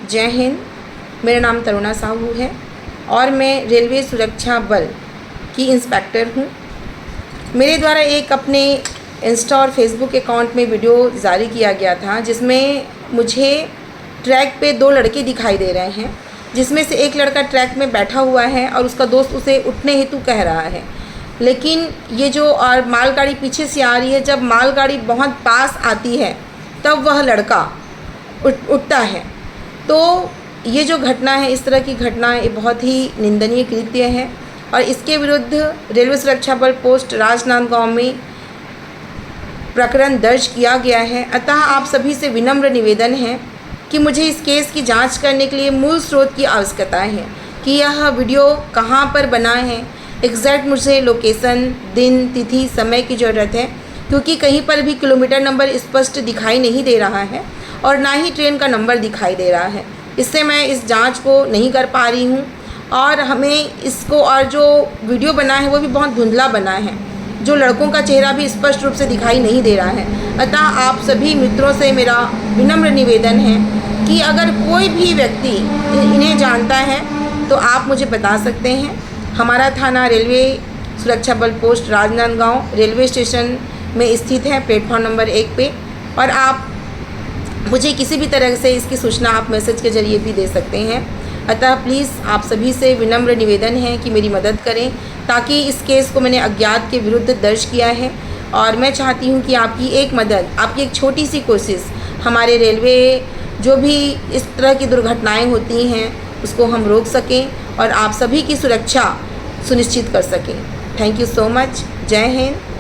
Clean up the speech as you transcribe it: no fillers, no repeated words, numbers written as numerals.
जय हिंद। मेरा नाम तरुणा साहू है और मैं रेलवे सुरक्षा बल की इंस्पेक्टर हूँ। मेरे द्वारा एक अपने इंस्टा और फेसबुक अकाउंट में वीडियो जारी किया गया था जिसमें मुझे ट्रैक पे दो लड़के दिखाई दे रहे हैं, जिसमें से एक लड़का ट्रैक में बैठा हुआ है और उसका दोस्त उसे उठने हेतु कह रहा है, लेकिन ये जो और मालगाड़ी पीछे से आ रही है। जब मालगाड़ी बहुत पास आती है तब वह लड़का उठता है। तो ये जो घटना है, इस तरह की घटना ये बहुत ही निंदनीय कृत्य है और इसके विरुद्ध रेलवे सुरक्षा बल पोस्ट राजनांदगांव में प्रकरण दर्ज किया गया है। अतः आप सभी से विनम्र निवेदन है कि मुझे इस केस की जांच करने के लिए मूल स्रोत की आवश्यकता है कि यह वीडियो कहां पर बना है। एग्जैक्ट मुझे लोकेशन, दिन, तिथि, समय की ज़रूरत है, क्योंकि कहीं पर भी किलोमीटर नंबर स्पष्ट दिखाई नहीं दे रहा है और ना ही ट्रेन का नंबर दिखाई दे रहा है। इससे मैं इस जांच को नहीं कर पा रही हूं और हमें इसको, और जो वीडियो बना है वो भी बहुत धुंधला बना है, जो लड़कों का चेहरा भी स्पष्ट रूप से दिखाई नहीं दे रहा है। अतः आप सभी मित्रों से मेरा विनम्र निवेदन है कि अगर कोई भी व्यक्ति इन्हें जानता है तो आप मुझे बता सकते हैं। हमारा थाना रेलवे सुरक्षा बल पोस्ट राजनांदगांव रेलवे स्टेशन में स्थित है, प्लेटफॉर्म नंबर 1 पे, और आप मुझे किसी भी तरह से इसकी सूचना आप मैसेज के ज़रिए भी दे सकते हैं। अतः प्लीज़ आप सभी से विनम्र निवेदन है कि मेरी मदद करें, ताकि इस केस को मैंने अज्ञात के विरुद्ध दर्ज किया है और मैं चाहती हूं कि आपकी एक मदद, आपकी एक छोटी सी कोशिश हमारे रेलवे जो भी इस तरह की दुर्घटनाएं होती हैं उसको हम रोक सकें और आप सभी की सुरक्षा सुनिश्चित कर सकें। Thank you so much. जय हिंद।